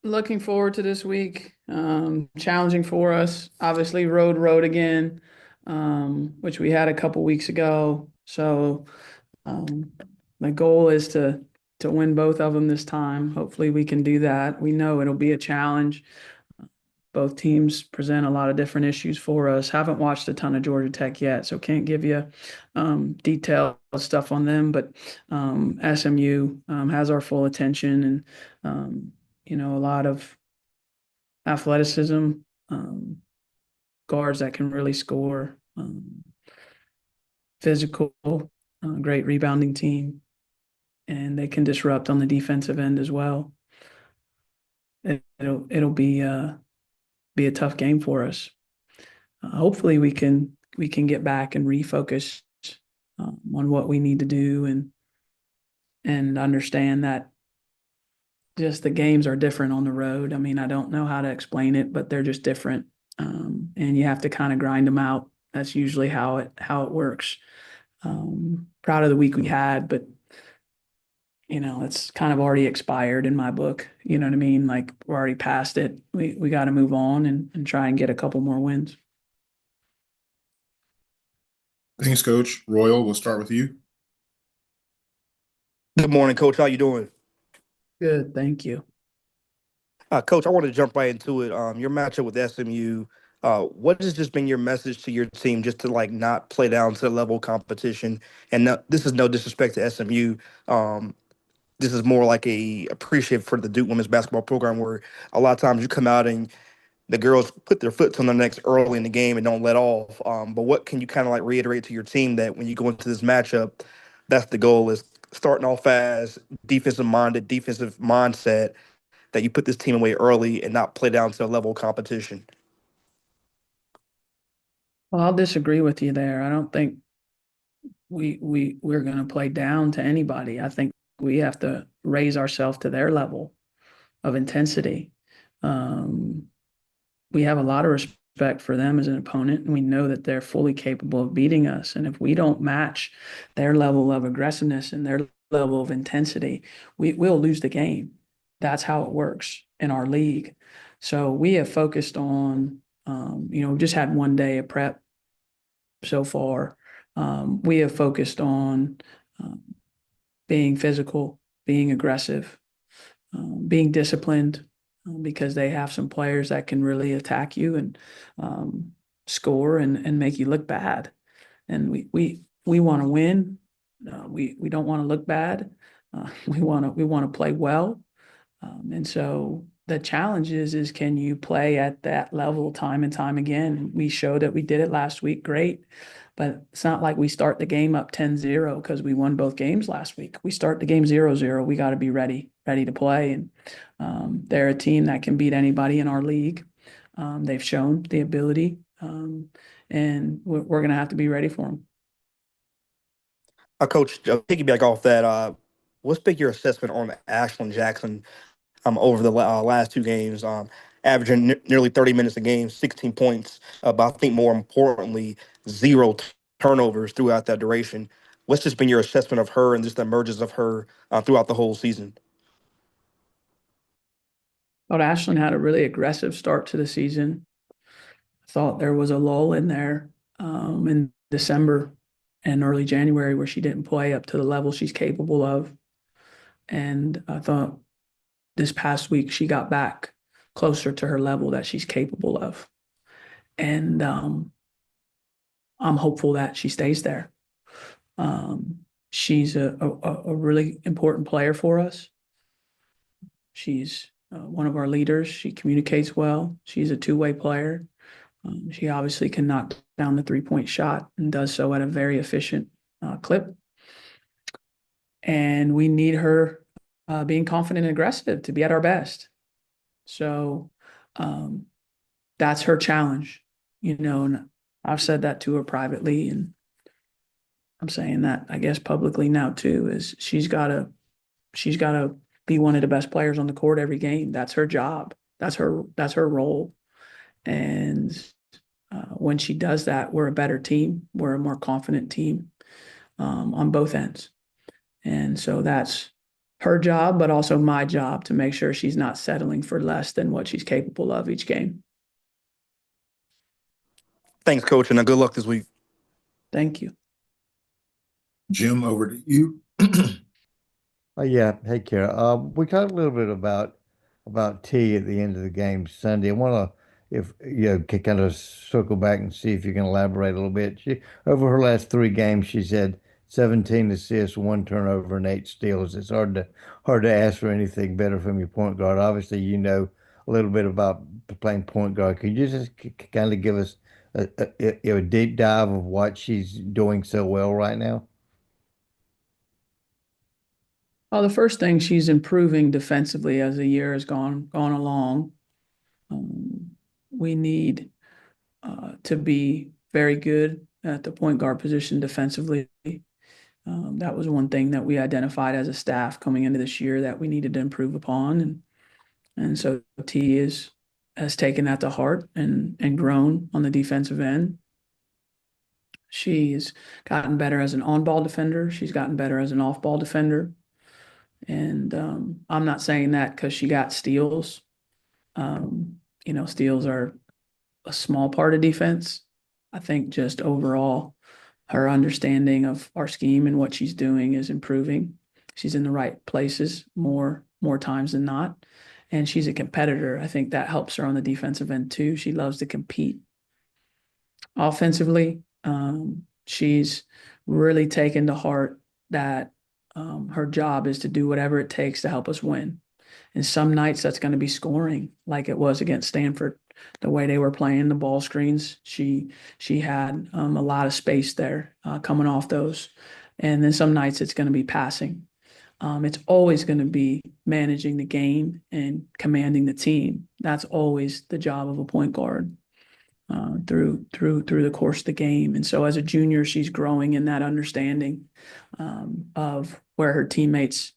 Looking forward to this week. Challenging for us. Obviously, road again, which we had a couple weeks ago. So um, my goal is to win both of them this time. Hopefully, we can do that. We know it'll be a challenge. Both teams present a lot of different issues for us. Haven't watched a ton of Georgia Tech yet, so can't give you detailed stuff on them. But SMU has our full attention, and a lot of athleticism, um, guards that can really score, physical, great rebounding team, and they can disrupt on the defensive end as well. It'll be a tough game for us. Hopefully, we can get back and refocus on what we need to do and understand that just the games are different on the road. I mean, I don't know how to explain it, but they're just different, and you have to kind of grind them out. That's usually how it works. Proud of the week we had, but it's kind of already expired in my book. You know what I mean? Like we're already past it. We got to move on and try and get a couple more wins. Thanks, Coach. Royal, we'll start with you. Good morning, Coach. How you doing? Good, thank you. Coach, I want to jump right into it. Your matchup with SMU. What has just been your message to your team just to like not play down to the level of competition? And no, this is no disrespect to SMU. Um, this is more like a appreciative for the Duke women's basketball program, where a lot of times you come out and the girls put their foot on their necks early in the game and don't let off. But what can you kind of like reiterate to your team that when you go into this matchup, that's the goal is starting off fast, defensive mindset that you put this team away early and not play down to a level of competition. Well, I'll disagree with you there. I don't think we're going to play down to anybody. I think we have to raise ourselves to their level of intensity. Um, we have a lot of respect for them as an opponent, and we know that they're fully capable of beating us. And if we don't match their level of aggressiveness and their level of intensity, will lose the game. That's how it works in our league. So we have focused on, we just had one day of prep so far. We have focused on um, being physical, being aggressive, being disciplined, because they have some players that can really attack you and score and make you look bad. And we want to win. We don't want to look bad. We want to play well. And so the challenge is can you play at that level time and time again? We showed that we did it last week. Great. But it's not like we start the game up 10-0 because we won both games last week. We start the game 0-0. We got to be ready to play. And they're a team that can beat anybody in our league. They've shown the ability, and we're going to have to be ready for them. Coach, piggyback off that, what's been your assessment on Ashlin Jackson over the last two games, averaging nearly 30 minutes a game, 16 points, but I think more importantly, zero turnovers throughout that duration. What's just been your assessment of her and just the emergence of her throughout the whole season? Thought Ashlyn had a really aggressive start to the season. Thought there was a lull in there in December and early January where she didn't play up to the level she's capable of. And I thought this past week she got back closer to her level that she's capable of. And I'm hopeful that she stays there. She's a really important player for us. She's one of our leaders. She communicates well. She's a two-way player. She obviously can knock down the three-point shot and does so at a very efficient clip. And we need her being confident and aggressive to be at our best. So um, that's her challenge, and I've said that to her privately, and I'm saying that I guess publicly now too, is she's got to be one of the best players on the court every game. That's her job. That's her role. And when she does that, we're a better team. We're a more confident team on both ends. And so her job, but also my job to make sure she's not settling for less than what she's capable of each game. Thanks, Coach, and good luck this week. Thank you. Jim, over to you. Oh yeah, hey Kara. We talked a little bit about T at the end of the game Sunday. I want to, if kind of circle back and see if you can elaborate a little bit. She over her last three games, she's had 17 assists, one turnover, and eight steals. It's hard to ask for anything better from your point guard. Obviously, you know a little bit about playing point guard. Could you just kind of give us a deep dive of what she's doing so well right now? Well, the first thing, she's improving defensively as the year has gone along. We need to be very good at the point guard position defensively. That was one thing that we identified as a staff coming into this year that we needed to improve upon, and so T has taken that to heart and grown on the defensive end. She's gotten better as an on-ball defender. She's gotten better as an off-ball defender. And I'm not saying that because she got steals. Steals are a small part of defense. I think just overall, her understanding of our scheme and what she's doing is improving. She's in the right places more times than not. And she's a competitor. I think that helps her on the defensive end too. She loves to compete. Offensively, she's really taken to heart that her job is to do whatever it takes to help us win. And some nights that's going to be scoring, like it was against Stanford. The way they were playing the ball screens, she had a lot of space there coming off those. And then some nights it's going to be passing. It's always going to be managing the game and commanding the team. That's always the job of a point guard through the course of the game. And so as a junior, she's growing in that understanding of where her teammates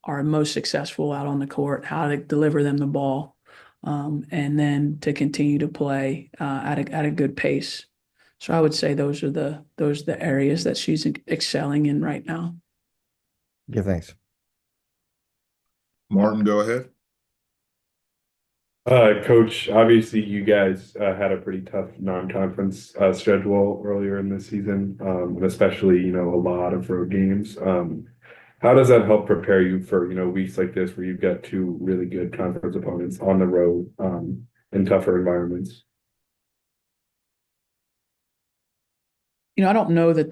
are most successful out on the court, how to deliver them the ball, and then to continue to play at a good pace. So I would say those are the areas that she's excelling in right now. Yeah, thanks. Martin, go ahead. Coach, obviously you guys had a pretty tough non-conference schedule earlier in the season, and especially, a lot of road games. How does that help prepare you for, weeks like this where you've got two really good conference opponents on the road, in tougher environments? I don't know that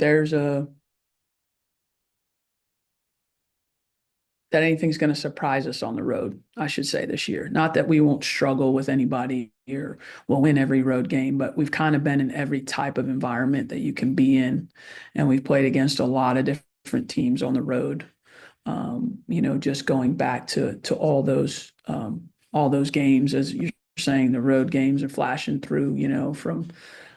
that anything's going to surprise us on the road, I should say, this year. Not that we won't struggle with anybody or we'll win every road game, but we've kind of been in every type of environment that you can be in. And we've played against a lot of different teams on the road. Just going back to all those games, as you're saying, the road games are flashing through, from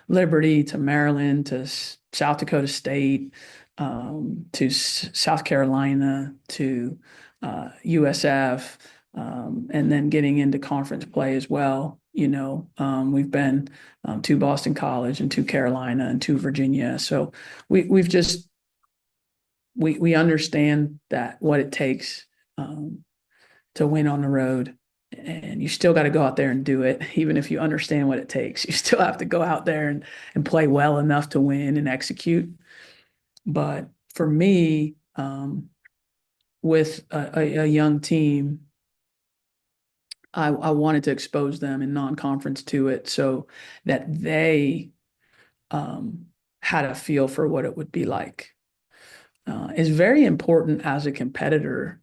Liberty to Maryland to South Dakota State, to South Carolina to USF, and then getting into conference play as well. We've been to Boston College and to Carolina and to Virginia. So we understand that what it takes to win on the road. And you still got to go out there and do it. Even if you understand what it takes, you still have to go out there and play well enough to win and execute. But for me, with a young team, I wanted to expose them in non-conference to it so that they had a feel for what it would be like. It's very important as a competitor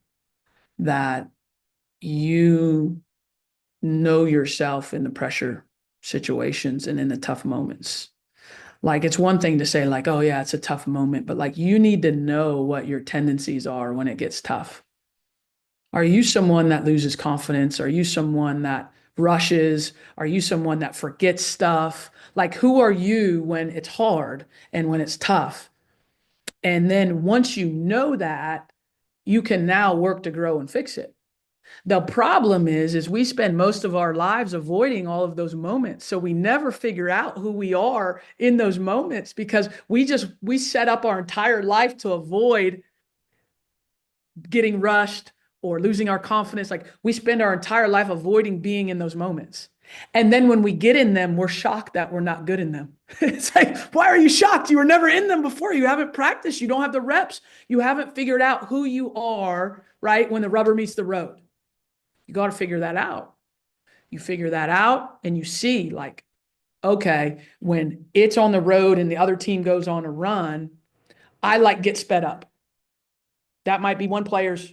that you know yourself in the pressure situations and in the tough moments. Like, it's one thing to say, like, oh yeah, it's a tough moment, but like, you need to know what your tendencies are when it gets tough. Are you someone that loses confidence? Are you someone that rushes? Are you someone that forgets stuff? Like, who are you when it's hard and when it's tough? And then once you know that, you can now work to grow and fix it. The problem is we spend most of our lives avoiding all of those moments. So we never figure out who we are in those moments because we set up our entire life to avoid getting rushed or losing our confidence. Like we spend our entire life avoiding being in those moments. And then when we get in them, we're shocked that we're not good in them. It's like, why are you shocked? You were never in them before. You haven't practiced. You don't have the reps. You haven't figured out who you are, right? When the rubber meets the road, you got to figure that out. You figure that out and you see like, okay, when it's on the road and the other team goes on a run, I like get sped up. That might be one player's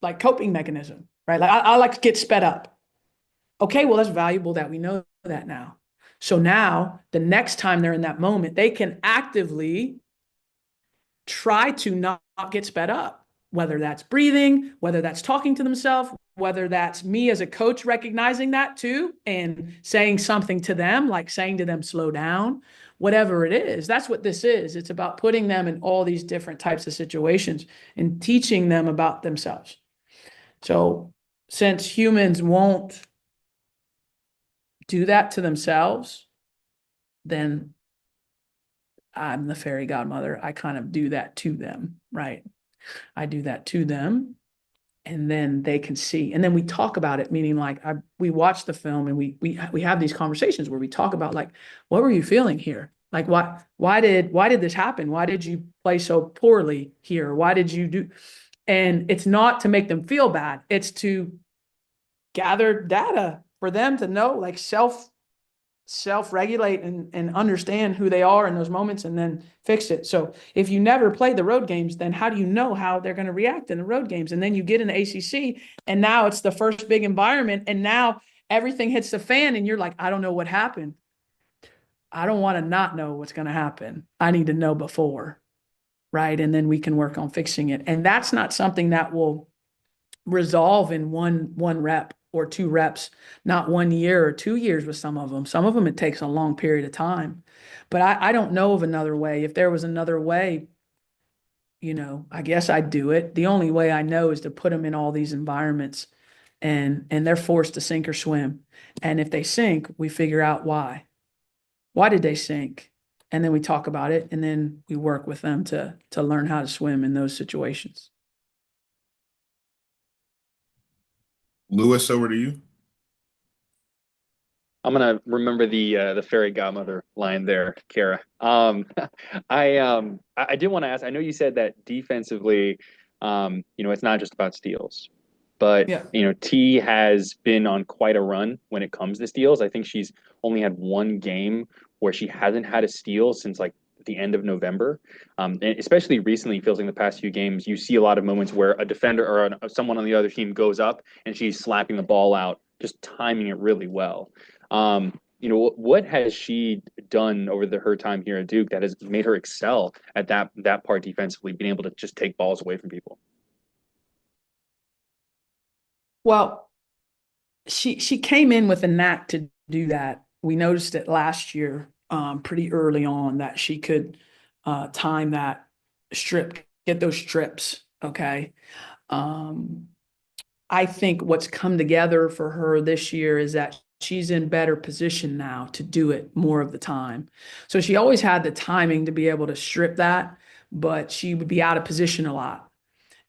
like coping mechanism, right? Like I like to get sped up. Okay, well, that's valuable that we know that now. So now the next time they're in that moment, they can actively try to not get sped up, whether that's breathing, whether that's talking to themselves, whether that's me as a coach recognizing that too and saying something to them, like saying to them, slow down, whatever it is. That's what this is. It's about putting them in all these different types of situations and teaching them about themselves. So since humans won't do that to themselves, then I'm the fairy godmother. I kind of do that to them, right? I do that to them, and then they can see. And then we talk about it, meaning like we watch the film and we have these conversations where we talk about like, what were you feeling here? Like why did this happen? Why did you play so poorly here? Why did you do? And it's not to make them feel bad. It's to gather data for them to know, like self-regulate and understand who they are in those moments and then fix it. So if you never played the road games, then how do you know how they're going to react in the road games? And then you get in the ACC and now it's the first big environment and now everything hits the fan and you're like, I don't know what happened. I don't want to not know what's going to happen. I need to know before, right? And then we can work on fixing it. And that's not something that will resolve in one rep or 2 reps, not 1 year or 2 years with some of them. Some of them, it takes a long period of time. But I don't know of another way. If there was another way, I guess I'd do it. The only way I know is to put them in all these environments and they're forced to sink or swim. And if they sink, we figure out why. Why did they sink? And then we talk about it and then we work with them to learn how to swim in those situations. Lewis, over to you. I'm gonna remember the fairy godmother line there, Kara. I did want to ask. I know you said that defensively, it's not just about steals, but Yeah. T has been on quite a run when it comes to steals. I think she's only had one game where she hasn't had a steal since like the end of November. And especially recently, feels like in the past few games, you see a lot of moments where a defender or someone on the other team goes up and she's slapping the ball out, just timing it really well. What has she done over her time here at Duke that has made her excel at that part defensively, being able to just take balls away from people? Well, she came in with a knack to do that. We noticed it last year, pretty early on, that she could time that strip, get those strips. Okay. I think what's come together for her this year is that she's in better position now to do it more of the time. So she always had the timing to be able to strip that, but she would be out of position a lot.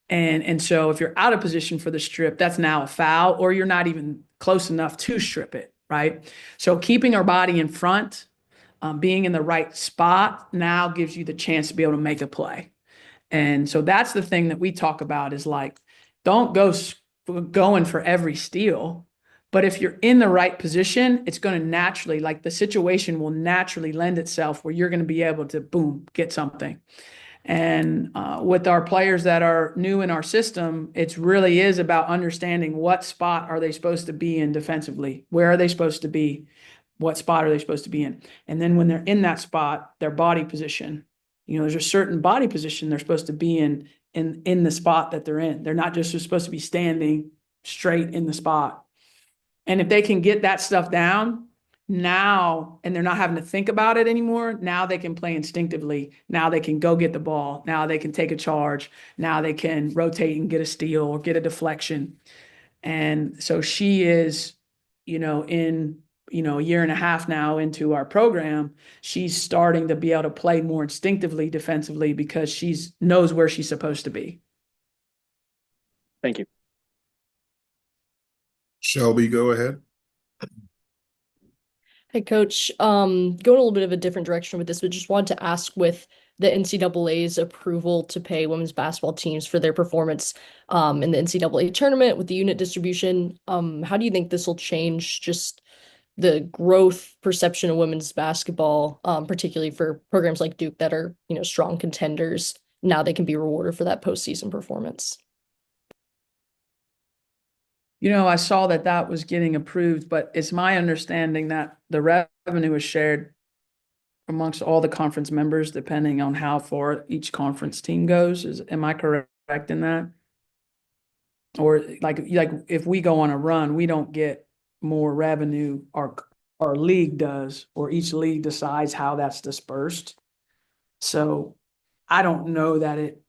And so if you're out of position for the strip, that's now a foul, or you're not even close enough to strip it, right? So keeping our body in front, being in the right spot now gives you the chance to be able to make a play. And so that's the thing that we talk about is like, don't go going for every steal. But if you're in the right position, it's going to naturally, like the situation will naturally lend itself where you're going to be able to, boom, get something. And with our players that are new in our system, it really is about understanding what spot are they supposed to be in defensively? Where are they supposed to be? What spot are they supposed to be in? And then when they're in that spot, their body position. There's a certain body position they're supposed to be in the spot that they're in. They're not just supposed to be standing straight in the spot. And if they can get that stuff down now, and they're not having to think about it anymore, now they can play instinctively. Now they can go get the ball. Now they can take a charge. Now they can rotate and get a steal or get a deflection. And so she is, in a year and a half now into our program, she's starting to be able to play more instinctively defensively because knows where she's supposed to be. Thank you. Shelby, go ahead. Hey, Coach. Going a little bit of a different direction with this, but just wanted to ask with the NCAA's approval to pay women's basketball teams for their performance in the NCAA tournament with the unit distribution, how do you think this will change just the growth perception of women's basketball, particularly for programs like Duke that are, strong contenders? Now they can be rewarded for that postseason performance. I saw that that was getting approved, but it's my understanding that the revenue is shared amongst all the conference members, depending on how far each conference team goes. Am I correct in that? Or like if we go on a run, we don't get more revenue, our league does, or each league decides how that's dispersed. So I don't know that it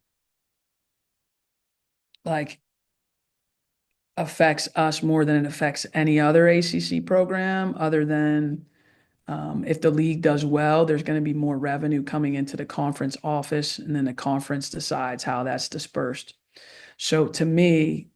like affects us more than it affects any other ACC program, other than if the league does well, there's going to be more revenue coming into the conference office, and then the conference decides how that's dispersed. So to me,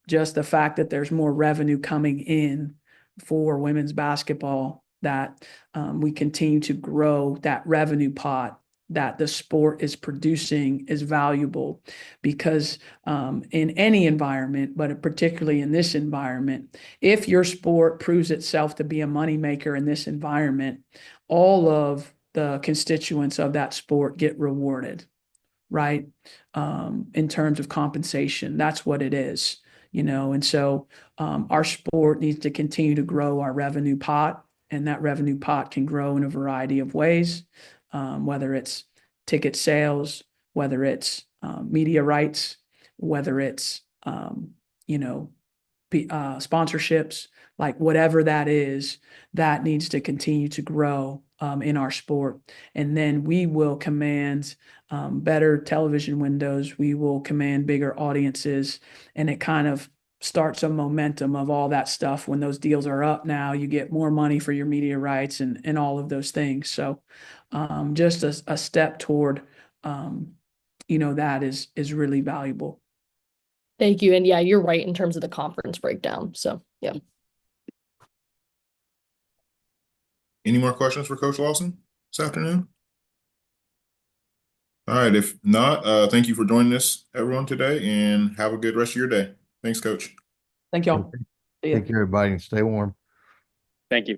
just the fact that there's more revenue coming in for women's basketball, that we continue to grow that revenue pot that the sport is producing is valuable, because in any environment, but particularly in this environment, if your sport proves itself to be a moneymaker in this environment, all of the constituents of that sport get rewarded, right? In terms of compensation, that's what it is, and so our sport needs to continue to grow our revenue pot, and that revenue pot can grow in a variety of ways, whether it's ticket sales, whether it's media rights, whether it's sponsorships, like whatever that is, that needs to continue to grow in our sport. And then we will command better television windows. We will command bigger audiences. And it kind of starts a momentum of all that stuff. When those deals are up now, you get more money for your media rights and all of those things. So just a step toward, that is really valuable. Thank you. And yeah, you're right in terms of the conference breakdown. So, yeah. Any more questions for Coach Lawson this afternoon? All right. If not, thank you for joining us, everyone, today, and have a good rest of your day. Thanks, Coach. Thank y'all. See ya. Take care, everybody, and stay warm. Thank you.